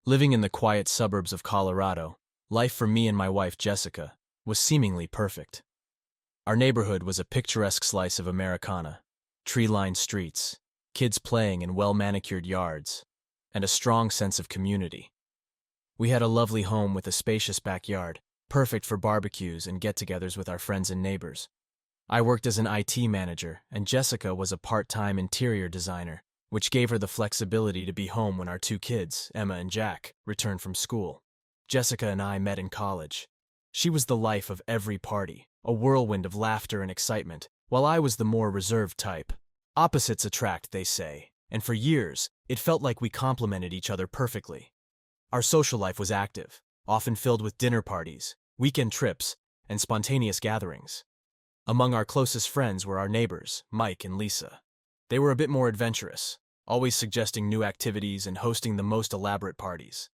Living in the quiet suburbs of Colorado, life for me and my wife Jessica was seemingly perfect. Our neighborhood was a picturesque slice of Americana, tree-lined streets, kids playing in well-manicured yards, and a strong sense of community. We had a lovely home with a spacious backyard, perfect for barbecues and get-togethers with our friends and neighbors. I worked as an IT manager, and Jessica was a part-time interior designer, which gave her the flexibility to be home when our two kids, Emma and Jack, returned from school. Jessica and I met in college. She was the life of every party, a whirlwind of laughter and excitement, while I was the more reserved type. Opposites attract, they say, and for years, it felt like we complemented each other perfectly. Our social life was active, often filled with dinner parties, weekend trips, and spontaneous gatherings. Among our closest friends were our neighbors, Mike and Lisa. They were a bit more adventurous, always suggesting new activities and hosting the most elaborate parties.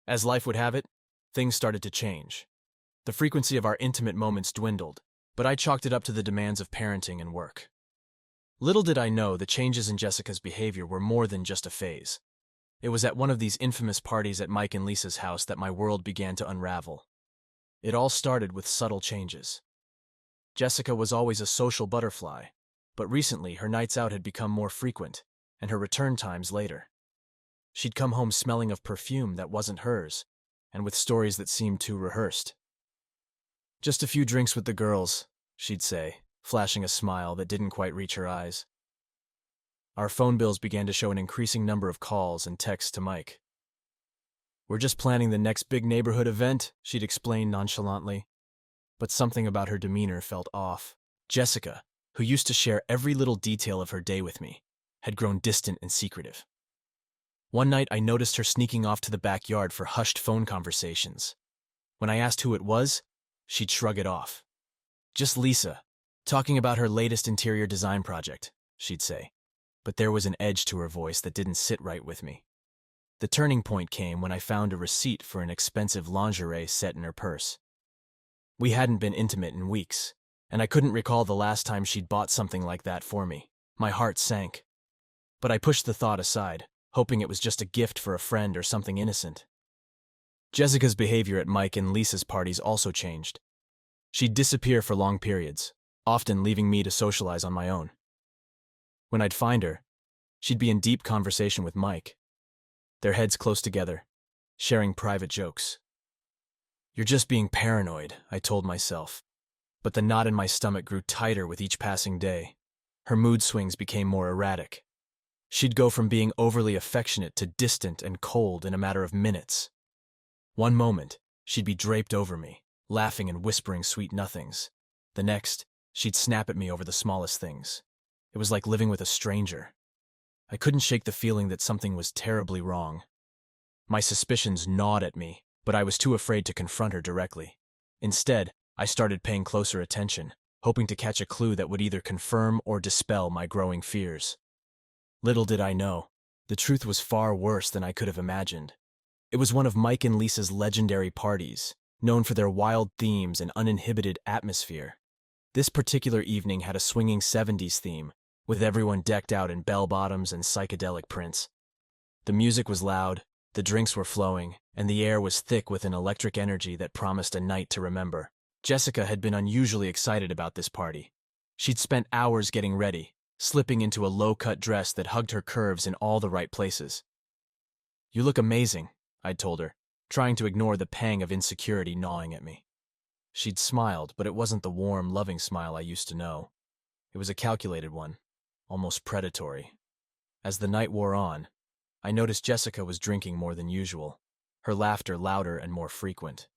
As life would have it, things started to change. The frequency of our intimate moments dwindled, but I chalked it up to the demands of parenting and work. Little did I know the changes in Jessica's behavior were more than just a phase. It was at one of these infamous parties at Mike and Lisa's house that my world began to unravel. It all started with subtle changes. Jessica was always a social butterfly, but recently her nights out had become more frequent, and her return times later. She'd come home smelling of perfume that wasn't hers, and with stories that seemed too rehearsed. "Just a few drinks with the girls," she'd say, flashing a smile that didn't quite reach her eyes. Our phone bills began to show an increasing number of calls and texts to Mike. "We're just planning the next big neighborhood event," she'd explain nonchalantly. But something about her demeanor felt off. Jessica, who used to share every little detail of her day with me, had grown distant and secretive. One night I noticed her sneaking off to the backyard for hushed phone conversations. When I asked who it was, she'd shrug it off. "Just Lisa, talking about her latest interior design project," she'd say. But there was an edge to her voice that didn't sit right with me. The turning point came when I found a receipt for an expensive lingerie set in her purse. We hadn't been intimate in weeks, and I couldn't recall the last time she'd bought something like that for me. My heart sank. But I pushed the thought aside, hoping it was just a gift for a friend or something innocent. Jessica's behavior at Mike and Lisa's parties also changed. She'd disappear for long periods, often leaving me to socialize on my own. When I'd find her, she'd be in deep conversation with Mike, their heads close together, sharing private jokes. "You're just being paranoid," I told myself, but the knot in my stomach grew tighter with each passing day. Her mood swings became more erratic. She'd go from being overly affectionate to distant and cold in a matter of minutes. One moment, she'd be draped over me, laughing and whispering sweet nothings. The next, she'd snap at me over the smallest things. It was like living with a stranger. I couldn't shake the feeling that something was terribly wrong. My suspicions gnawed at me, but I was too afraid to confront her directly. Instead, I started paying closer attention, hoping to catch a clue that would either confirm or dispel my growing fears. Little did I know, the truth was far worse than I could have imagined. It was one of Mike and Lisa's legendary parties, known for their wild themes and uninhibited atmosphere. This particular evening had a swinging 70s theme, with everyone decked out in bell-bottoms and psychedelic prints. The music was loud, the drinks were flowing, and the air was thick with an electric energy that promised a night to remember. Jessica had been unusually excited about this party. She'd spent hours getting ready, slipping into a low-cut dress that hugged her curves in all the right places. "You look amazing," I'd told her, trying to ignore the pang of insecurity gnawing at me. She'd smiled, but it wasn't the warm, loving smile I used to know. It was a calculated one, almost predatory. As the night wore on, I noticed Jessica was drinking more than usual, her laughter louder and more frequent.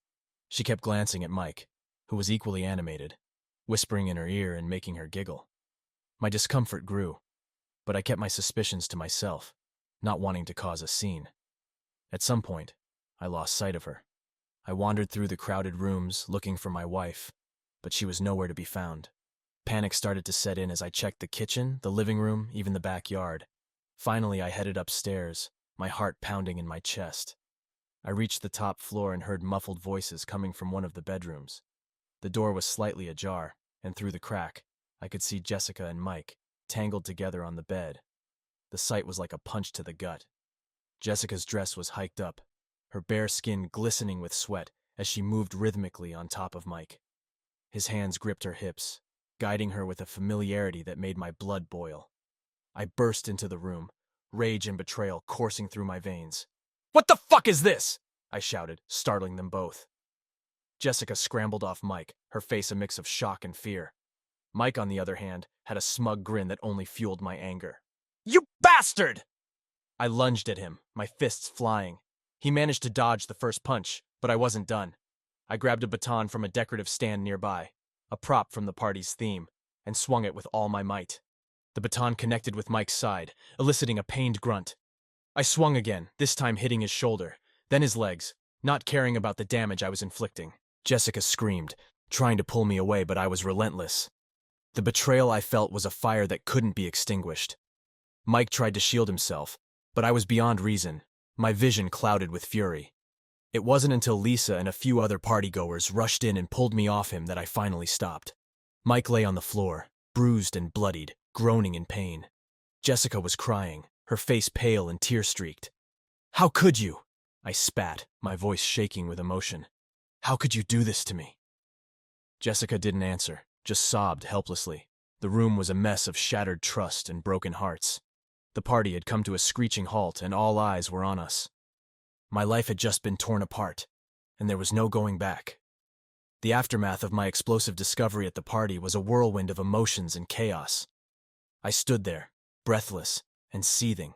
She kept glancing at Mike, who was equally animated, whispering in her ear and making her giggle. My discomfort grew, but I kept my suspicions to myself, not wanting to cause a scene. At some point, I lost sight of her. I wandered through the crowded rooms, looking for my wife, but she was nowhere to be found. Panic started to set in as I checked the kitchen, the living room, even the backyard. Finally, I headed upstairs, my heart pounding in my chest. I reached the top floor and heard muffled voices coming from one of the bedrooms. The door was slightly ajar, and through the crack, I could see Jessica and Mike, tangled together on the bed. The sight was like a punch to the gut. Jessica's dress was hiked up, her bare skin glistening with sweat as she moved rhythmically on top of Mike. His hands gripped her hips, guiding her with a familiarity that made my blood boil. I burst into the room, rage and betrayal coursing through my veins. "What the fuck is this?" I shouted, startling them both. Jessica scrambled off Mike, her face a mix of shock and fear. Mike, on the other hand, had a smug grin that only fueled my anger. "You bastard!" I lunged at him, my fists flying. He managed to dodge the first punch, but I wasn't done. I grabbed a baton from a decorative stand nearby, a prop from the party's theme, and swung it with all my might. The baton connected with Mike's side, eliciting a pained grunt. I swung again, this time hitting his shoulder, then his legs, not caring about the damage I was inflicting. Jessica screamed, trying to pull me away, but I was relentless. The betrayal I felt was a fire that couldn't be extinguished. Mike tried to shield himself, but I was beyond reason, my vision clouded with fury. It wasn't until Lisa and a few other partygoers rushed in and pulled me off him that I finally stopped. Mike lay on the floor, bruised and bloodied, groaning in pain. Jessica was crying, her face pale and tear-streaked. "How could you?" I spat, my voice shaking with emotion. "How could you do this to me?" Jessica didn't answer, just sobbed helplessly. The room was a mess of shattered trust and broken hearts. The party had come to a screeching halt and all eyes were on us. My life had just been torn apart, and there was no going back. The aftermath of my explosive discovery at the party was a whirlwind of emotions and chaos. I stood there, breathless and seething,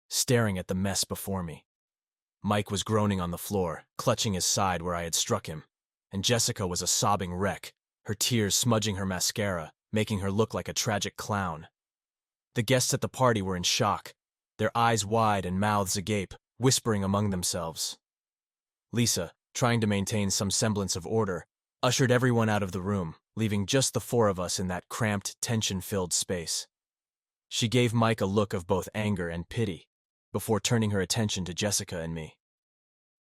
staring at the mess before me. Mike was groaning on the floor, clutching his side where I had struck him, and Jessica was a sobbing wreck, her tears smudging her mascara, making her look like a tragic clown. The guests at the party were in shock, their eyes wide and mouths agape, whispering among themselves. Lisa, trying to maintain some semblance of order, ushered everyone out of the room, leaving just the four of us in that cramped, tension-filled space. She gave Mike a look of both anger and pity, before turning her attention to Jessica and me.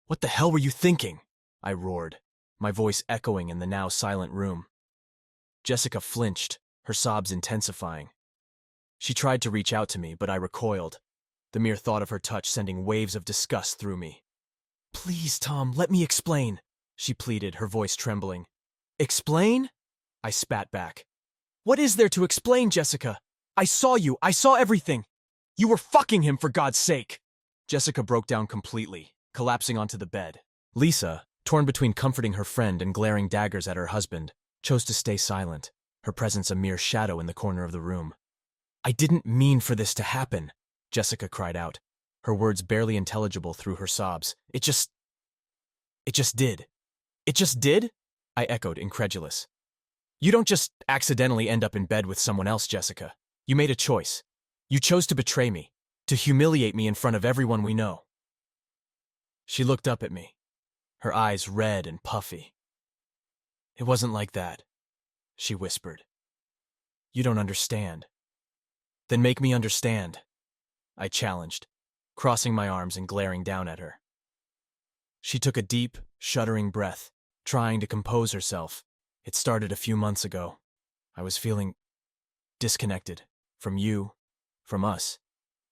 "What the hell were you thinking?" I roared, my voice echoing in the now silent room. Jessica flinched, her sobs intensifying. She tried to reach out to me, but I recoiled, the mere thought of her touch sending waves of disgust through me. "Please, Tom, let me explain," she pleaded, her voice trembling. "Explain?" I spat back. "What is there to explain, Jessica? I saw you, I saw everything. You were fucking him, for God's sake." Jessica broke down completely, collapsing onto the bed. Lisa, torn between comforting her friend and glaring daggers at her husband, chose to stay silent, her presence a mere shadow in the corner of the room. "I didn't mean for this to happen," Jessica cried out, her words barely intelligible through her sobs. It just did. "It just did?" I echoed, incredulous. "You don't just accidentally end up in bed with someone else, Jessica. You made a choice. You chose to betray me, to humiliate me in front of everyone we know." She looked up at me, her eyes red and puffy. "It wasn't like that," she whispered. "You don't understand." "Then make me understand," I challenged, crossing my arms and glaring down at her. She took a deep, shuddering breath, trying to compose herself. "It started a few months ago. I was feeling disconnected. From you, from us.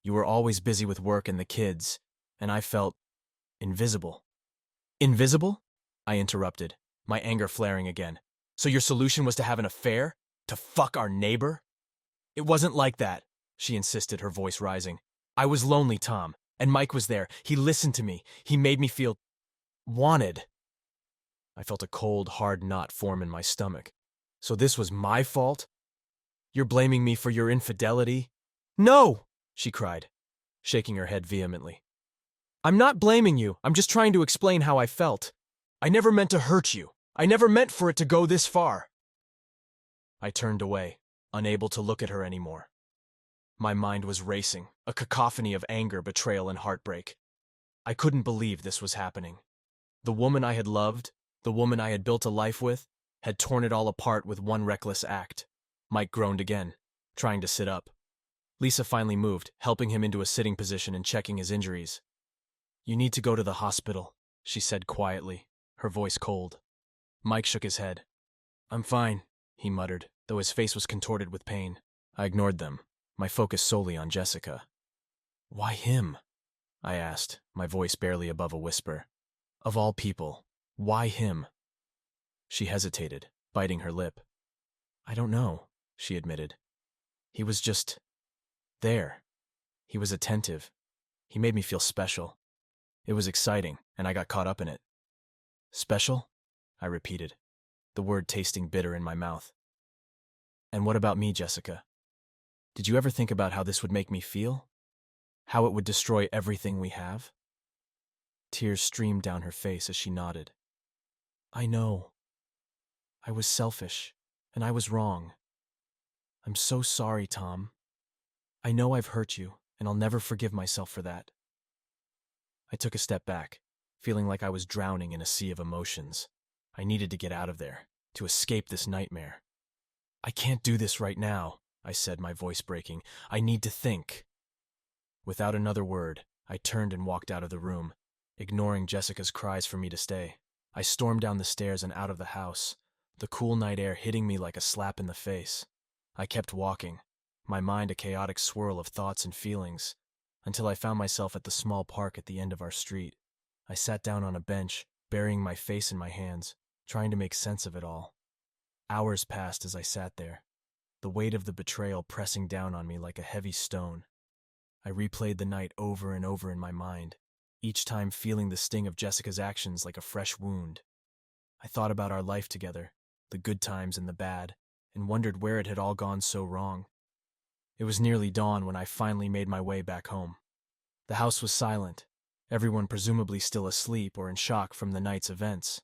You were always busy with work and the kids, and I felt invisible." "Invisible?" I interrupted, my anger flaring again. "So your solution was to have an affair? To fuck our neighbor?" "It wasn't like that," she insisted, her voice rising. "I was lonely, Tom, and Mike was there. He listened to me. He made me feel wanted." I felt a cold, hard knot form in my stomach. "So this was my fault? You're blaming me for your infidelity?" "No!" she cried, shaking her head vehemently. "I'm not blaming you. I'm just trying to explain how I felt. I never meant to hurt you. I never meant for it to go this far." I turned away, unable to look at her anymore. My mind was racing, a cacophony of anger, betrayal, and heartbreak. I couldn't believe this was happening. The woman I had loved, the woman I had built a life with, had torn it all apart with one reckless act. Mike groaned again, trying to sit up. Lisa finally moved, helping him into a sitting position and checking his injuries. "You need to go to the hospital," she said quietly, her voice cold. Mike shook his head. "I'm fine," he muttered, though his face was contorted with pain. I ignored them, my focus solely on Jessica. "Why him?" I asked, my voice barely above a whisper. Of all people, why him? She hesitated, biting her lip. I don't know, she admitted. He was just there. He was attentive. He made me feel special. It was exciting, and I got caught up in it. Special? I repeated, the word tasting bitter in my mouth. And what about me, Jessica? Did you ever think about how this would make me feel? How it would destroy everything we have? Tears streamed down her face as she nodded. I know. I was selfish, and I was wrong. I'm so sorry, Tom. I know I've hurt you, and I'll never forgive myself for that. I took a step back, feeling like I was drowning in a sea of emotions. I needed to get out of there, to escape this nightmare. I can't do this right now, I said, my voice breaking. I need to think. Without another word, I turned and walked out of the room, ignoring Jessica's cries for me to stay. I stormed down the stairs and out of the house, the cool night air hitting me like a slap in the face. I kept walking, my mind a chaotic swirl of thoughts and feelings, until I found myself at the small park at the end of our street. I sat down on a bench, burying my face in my hands, trying to make sense of it all. Hours passed as I sat there, the weight of the betrayal pressing down on me like a heavy stone. I replayed the night over and over in my mind, each time feeling the sting of Jessica's actions like a fresh wound. I thought about our life together, the good times and the bad, and wondered where it had all gone so wrong. It was nearly dawn when I finally made my way back home. The house was silent, everyone presumably still asleep or in shock from the night's events.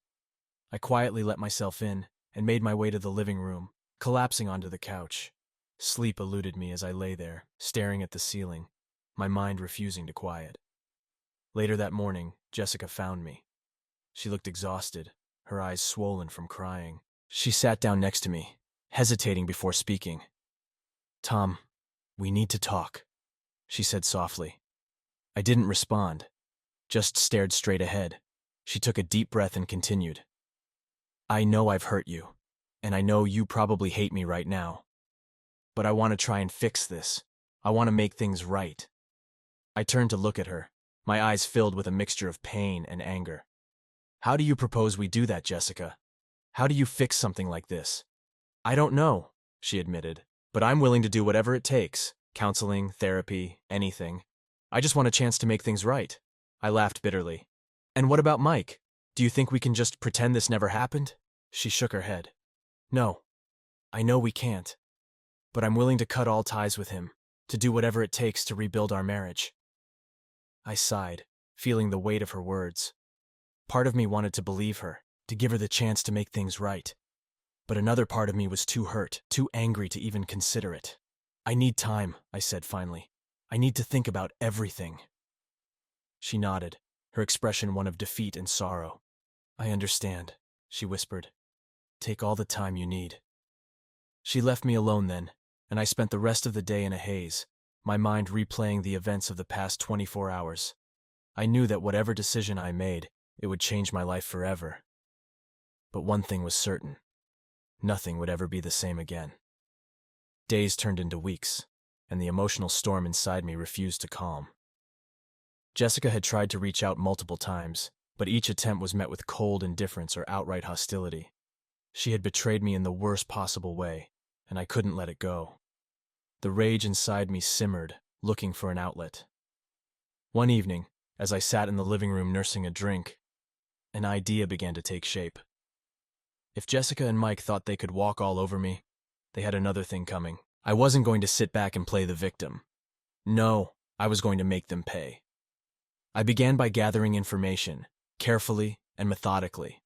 I quietly let myself in and made my way to the living room, collapsing onto the couch. Sleep eluded me as I lay there, staring at the ceiling, my mind refusing to quiet. Later that morning, Jessica found me. She looked exhausted, her eyes swollen from crying. She sat down next to me, hesitating before speaking. Tom, we need to talk, she said softly. I didn't respond, just stared straight ahead. She took a deep breath and continued. I know I've hurt you, and I know you probably hate me right now. But I want to try and fix this. I want to make things right. I turned to look at her, my eyes filled with a mixture of pain and anger. How do you propose we do that, Jessica? How do you fix something like this? I don't know, she admitted, but I'm willing to do whatever it takes. Counseling, therapy, anything. I just want a chance to make things right. I laughed bitterly. And what about Mike? Do you think we can just pretend this never happened? She shook her head. No, I know we can't. But I'm willing to cut all ties with him, to do whatever it takes to rebuild our marriage. I sighed, feeling the weight of her words. Part of me wanted to believe her, to give her the chance to make things right. But another part of me was too hurt, too angry to even consider it. I need time, I said finally. I need to think about everything. She nodded, her expression one of defeat and sorrow. I understand, she whispered. Take all the time you need. She left me alone then, and I spent the rest of the day in a haze, my mind replaying the events of the past 24 hours. I knew that whatever decision I made, it would change my life forever. But one thing was certain. Nothing would ever be the same again. Days turned into weeks, and the emotional storm inside me refused to calm. Jessica had tried to reach out multiple times, but each attempt was met with cold indifference or outright hostility. She had betrayed me in the worst possible way, and I couldn't let it go. The rage inside me simmered, looking for an outlet. One evening, as I sat in the living room nursing a drink, an idea began to take shape. If Jessica and Mike thought they could walk all over me, they had another thing coming. I wasn't going to sit back and play the victim. No, I was going to make them pay. I began by gathering information, carefully and methodically.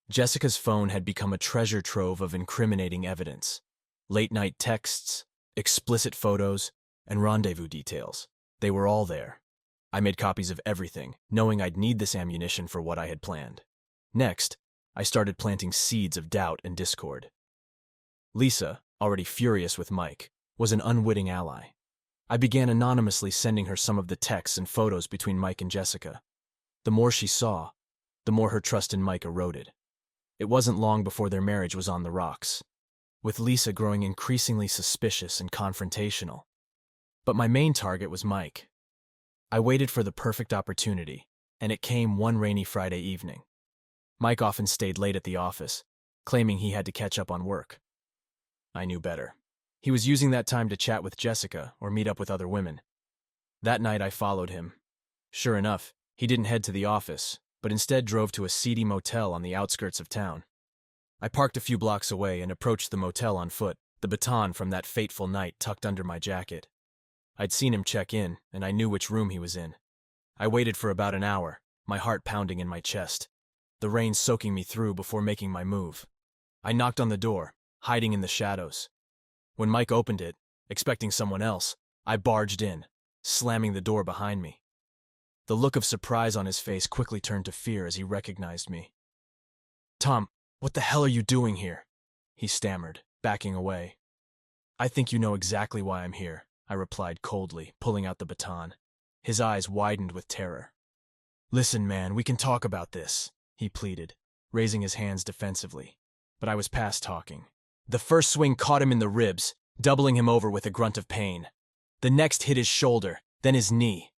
Jessica's phone had become a treasure trove of incriminating evidence. Late-night texts, explicit photos, and rendezvous details. They were all there. I made copies of everything, knowing I'd need this ammunition for what I had planned. Next, I started planting seeds of doubt and discord. Lisa, already furious with Mike, was an unwitting ally. I began anonymously sending her some of the texts and photos between Mike and Jessica. The more she saw, the more her trust in Mike eroded. It wasn't long before their marriage was on the rocks, with Lisa growing increasingly suspicious and confrontational. But my main target was Mike. I waited for the perfect opportunity, and it came one rainy Friday evening. Mike often stayed late at the office, claiming he had to catch up on work. I knew better. He was using that time to chat with Jessica or meet up with other women. That night I followed him. Sure enough, he didn't head to the office, but instead drove to a seedy motel on the outskirts of town. I parked a few blocks away and approached the motel on foot, the baton from that fateful night tucked under my jacket. I'd seen him check in, and I knew which room he was in. I waited for about an hour, my heart pounding in my chest, the rain soaking me through before making my move. I knocked on the door, hiding in the shadows. When Mike opened it, expecting someone else, I barged in, slamming the door behind me. The look of surprise on his face quickly turned to fear as he recognized me. "Tom, what the hell are you doing here?" he stammered, backing away. "I think you know exactly why I'm here," I replied coldly, pulling out the baton. His eyes widened with terror. "Listen, man, we can talk about this," he pleaded, raising his hands defensively. But I was past talking. The first swing caught him in the ribs, doubling him over with a grunt of pain. The next hit his shoulder, then his knee.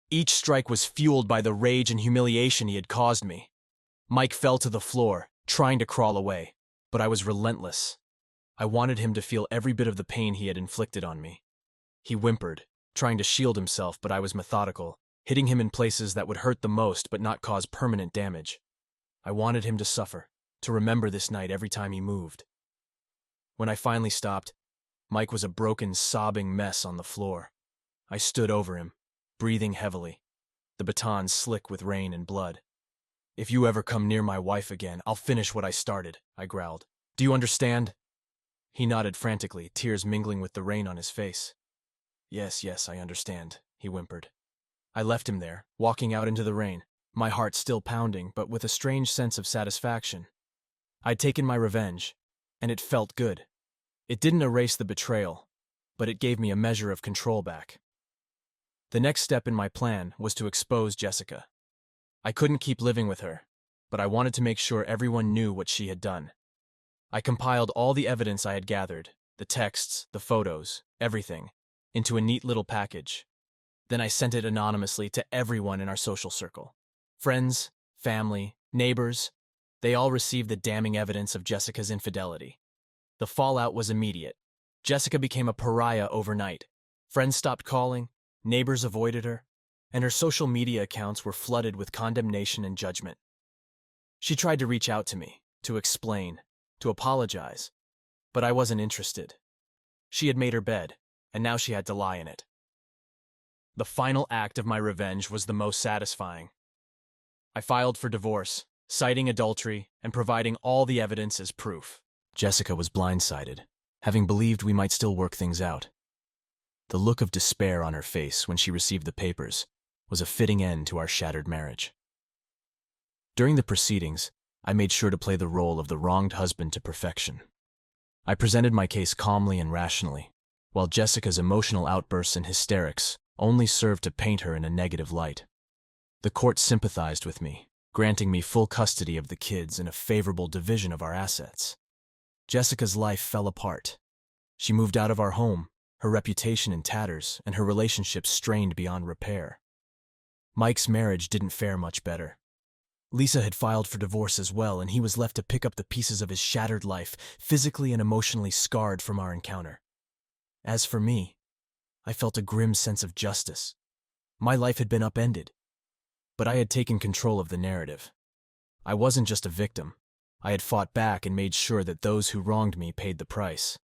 Each strike was fueled by the rage and humiliation he had caused me. Mike fell to the floor, trying to crawl away, but I was relentless. I wanted him to feel every bit of the pain he had inflicted on me. He whimpered, trying to shield himself, but I was methodical, hitting him in places that would hurt the most but not cause permanent damage. I wanted him to suffer, to remember this night every time he moved. When I finally stopped, Mike was a broken, sobbing mess on the floor. I stood over him, breathing heavily, the baton slick with rain and blood. "If you ever come near my wife again, I'll finish what I started," I growled. "Do you understand?" He nodded frantically, tears mingling with the rain on his face. Yes, I understand," he whimpered. I left him there, walking out into the rain, my heart still pounding, but with a strange sense of satisfaction. I'd taken my revenge, and it felt good. It didn't erase the betrayal, but it gave me a measure of control back. The next step in my plan was to expose Jessica. I couldn't keep living with her, but I wanted to make sure everyone knew what she had done. I compiled all the evidence I had gathered, the texts, the photos, everything, into a neat little package. Then I sent it anonymously to everyone in our social circle. Friends, family, neighbors, they all received the damning evidence of Jessica's infidelity. The fallout was immediate. Jessica became a pariah overnight. Friends stopped calling, neighbors avoided her, and her social media accounts were flooded with condemnation and judgment. She tried to reach out to me, to explain, to apologize, but I wasn't interested. She had made her bed, and now she had to lie in it. The final act of my revenge was the most satisfying. I filed for divorce, citing adultery and providing all the evidence as proof. Jessica was blindsided, having believed we might still work things out. The look of despair on her face when she received the papers was a fitting end to our shattered marriage. During the proceedings, I made sure to play the role of the wronged husband to perfection. I presented my case calmly and rationally, while Jessica's emotional outbursts and hysterics only served to paint her in a negative light. The court sympathized with me, granting me full custody of the kids and a favorable division of our assets. Jessica's life fell apart. She moved out of our home, her reputation in tatters, and her relationship strained beyond repair. Mike's marriage didn't fare much better. Lisa had filed for divorce as well, and he was left to pick up the pieces of his shattered life, physically and emotionally scarred from our encounter. As for me, I felt a grim sense of justice. My life had been upended, but I had taken control of the narrative. I wasn't just a victim. I had fought back and made sure that those who wronged me paid the price.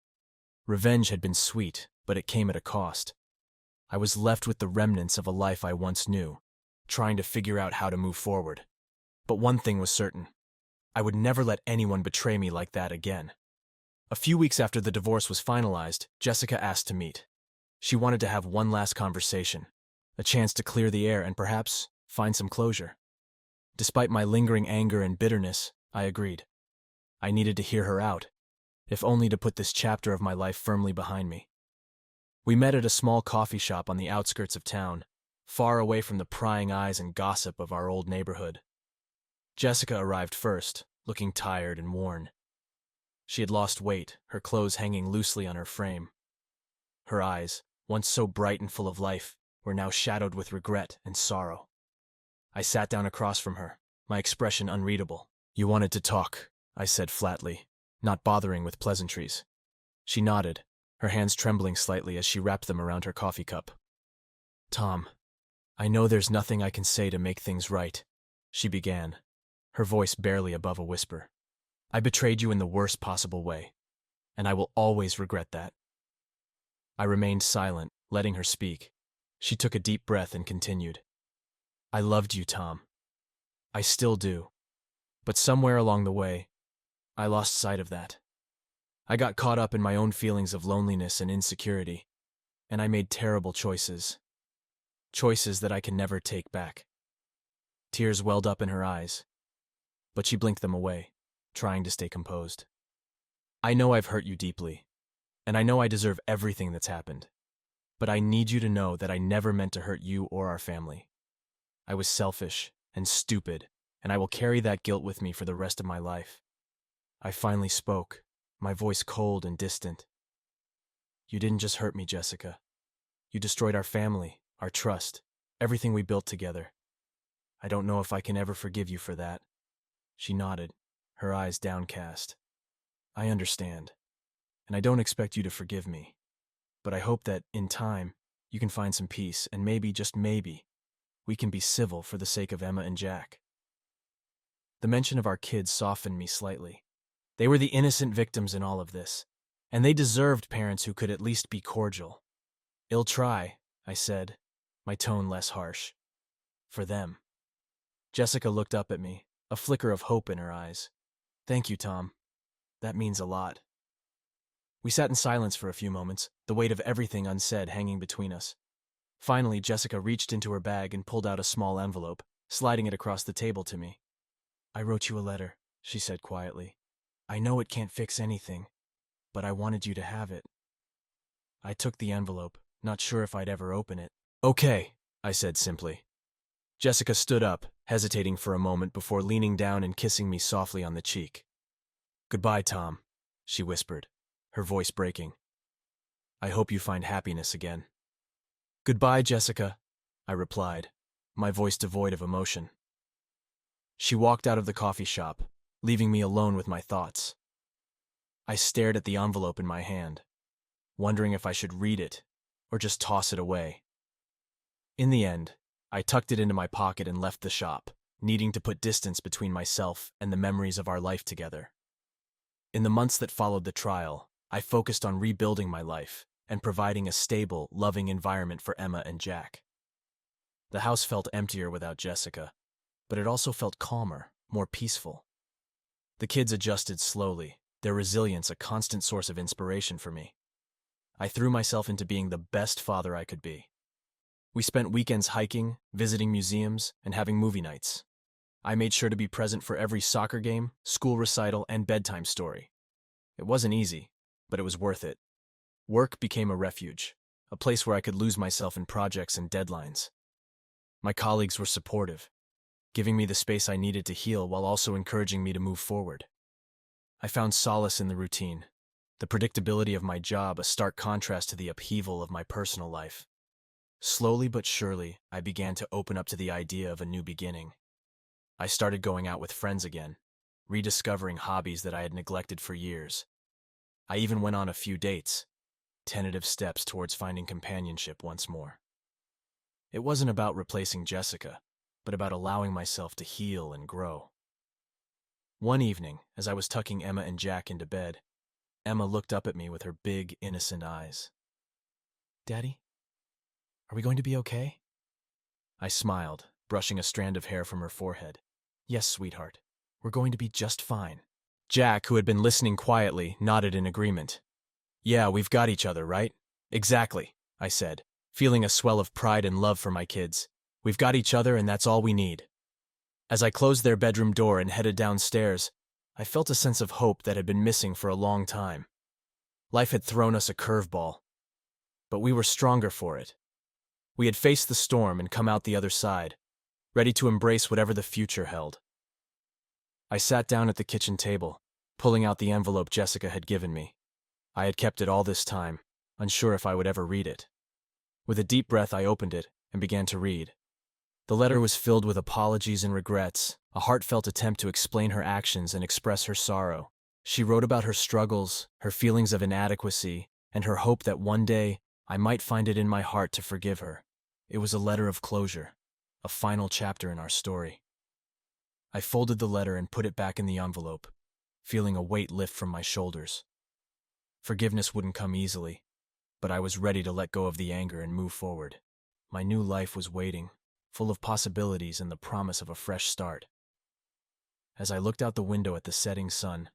Revenge had been sweet, but it came at a cost. I was left with the remnants of a life I once knew, trying to figure out how to move forward. But one thing was certain. I would never let anyone betray me like that again. A few weeks after the divorce was finalized, Jessica asked to meet. She wanted to have one last conversation, a chance to clear the air and perhaps find some closure. Despite my lingering anger and bitterness, I agreed. I needed to hear her out, if only to put this chapter of my life firmly behind me. We met at a small coffee shop on the outskirts of town, far away from the prying eyes and gossip of our old neighborhood. Jessica arrived first, looking tired and worn. She had lost weight, her clothes hanging loosely on her frame. Her eyes, once so bright and full of life, were now shadowed with regret and sorrow. I sat down across from her, my expression unreadable. "You wanted to talk," I said flatly, not bothering with pleasantries. She nodded, her hands trembling slightly as she wrapped them around her coffee cup. "Tom, I know there's nothing I can say to make things right," she began, her voice barely above a whisper. "I betrayed you in the worst possible way, and I will always regret that." I remained silent, letting her speak. She took a deep breath and continued. "I loved you, Tom. I still do. But somewhere along the way, I lost sight of that. I got caught up in my own feelings of loneliness and insecurity, and I made terrible choices. Choices that I can never take back." Tears welled up in her eyes, but she blinked them away, trying to stay composed. "I know I've hurt you deeply, and I know I deserve everything that's happened. But I need you to know that I never meant to hurt you or our family. I was selfish and stupid, and I will carry that guilt with me for the rest of my life." I finally spoke, my voice cold and distant. "You didn't just hurt me, Jessica. You destroyed our family, our trust, everything we built together. I don't know if I can ever forgive you for that." She nodded, her eyes downcast. "I understand, and I don't expect you to forgive me. But I hope that, in time, you can find some peace, and maybe, just maybe, we can be civil for the sake of Emma and Jack." The mention of our kids softened me slightly. They were the innocent victims in all of this, and they deserved parents who could at least be cordial. "I'll try," I said, my tone less harsh. "For them." Jessica looked up at me, a flicker of hope in her eyes. "Thank you, Tom. That means a lot." We sat in silence for a few moments, the weight of everything unsaid hanging between us. Finally, Jessica reached into her bag and pulled out a small envelope, sliding it across the table to me. "I wrote you a letter," she said quietly. "I know it can't fix anything, but I wanted you to have it." I took the envelope, not sure if I'd ever open it. "Okay," I said simply. Jessica stood up, hesitating for a moment before leaning down and kissing me softly on the cheek. "Goodbye, Tom," she whispered, her voice breaking. "I hope you find happiness again." "Goodbye, Jessica," I replied, my voice devoid of emotion. She walked out of the coffee shop, leaving me alone with my thoughts. I stared at the envelope in my hand, wondering if I should read it or just toss it away. In the end, I tucked it into my pocket and left the shop, needing to put distance between myself and the memories of our life together. In the months that followed the trial, I focused on rebuilding my life and providing a stable, loving environment for Emma and Jack. The house felt emptier without Jessica, but it also felt calmer, more peaceful. The kids adjusted slowly, their resilience a constant source of inspiration for me. I threw myself into being the best father I could be. We spent weekends hiking, visiting museums, and having movie nights. I made sure to be present for every soccer game, school recital, and bedtime story. It wasn't easy, but it was worth it. Work became a refuge, a place where I could lose myself in projects and deadlines. My colleagues were supportive, giving me the space I needed to heal while also encouraging me to move forward. I found solace in the routine, the predictability of my job a stark contrast to the upheaval of my personal life. Slowly but surely, I began to open up to the idea of a new beginning. I started going out with friends again, rediscovering hobbies that I had neglected for years. I even went on a few dates, tentative steps towards finding companionship once more. It wasn't about replacing Jessica, but about allowing myself to heal and grow. One evening, as I was tucking Emma and Jack into bed, Emma looked up at me with her big, innocent eyes. "Daddy, are we going to be okay?" I smiled, brushing a strand of hair from her forehead. "Yes, sweetheart, we're going to be just fine." Jack, who had been listening quietly, nodded in agreement. "Yeah, we've got each other, right?" "Exactly," I said, feeling a swell of pride and love for my kids. "We've got each other, and that's all we need." As I closed their bedroom door and headed downstairs, I felt a sense of hope that had been missing for a long time. Life had thrown us a curveball, but we were stronger for it. We had faced the storm and come out the other side, ready to embrace whatever the future held. I sat down at the kitchen table, pulling out the envelope Jessica had given me. I had kept it all this time, unsure if I would ever read it. With a deep breath, I opened it and began to read. The letter was filled with apologies and regrets, a heartfelt attempt to explain her actions and express her sorrow. She wrote about her struggles, her feelings of inadequacy, and her hope that one day I might find it in my heart to forgive her. It was a letter of closure, a final chapter in our story. I folded the letter and put it back in the envelope, feeling a weight lift from my shoulders. Forgiveness wouldn't come easily, but I was ready to let go of the anger and move forward. My new life was waiting, full of possibilities and the promise of a fresh start. As I looked out the window at the setting sun,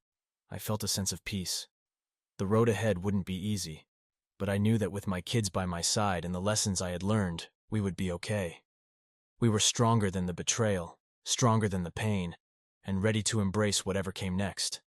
I felt a sense of peace. The road ahead wouldn't be easy, but I knew that with my kids by my side and the lessons I had learned, we would be okay. We were stronger than the betrayal, stronger than the pain, and ready to embrace whatever came next.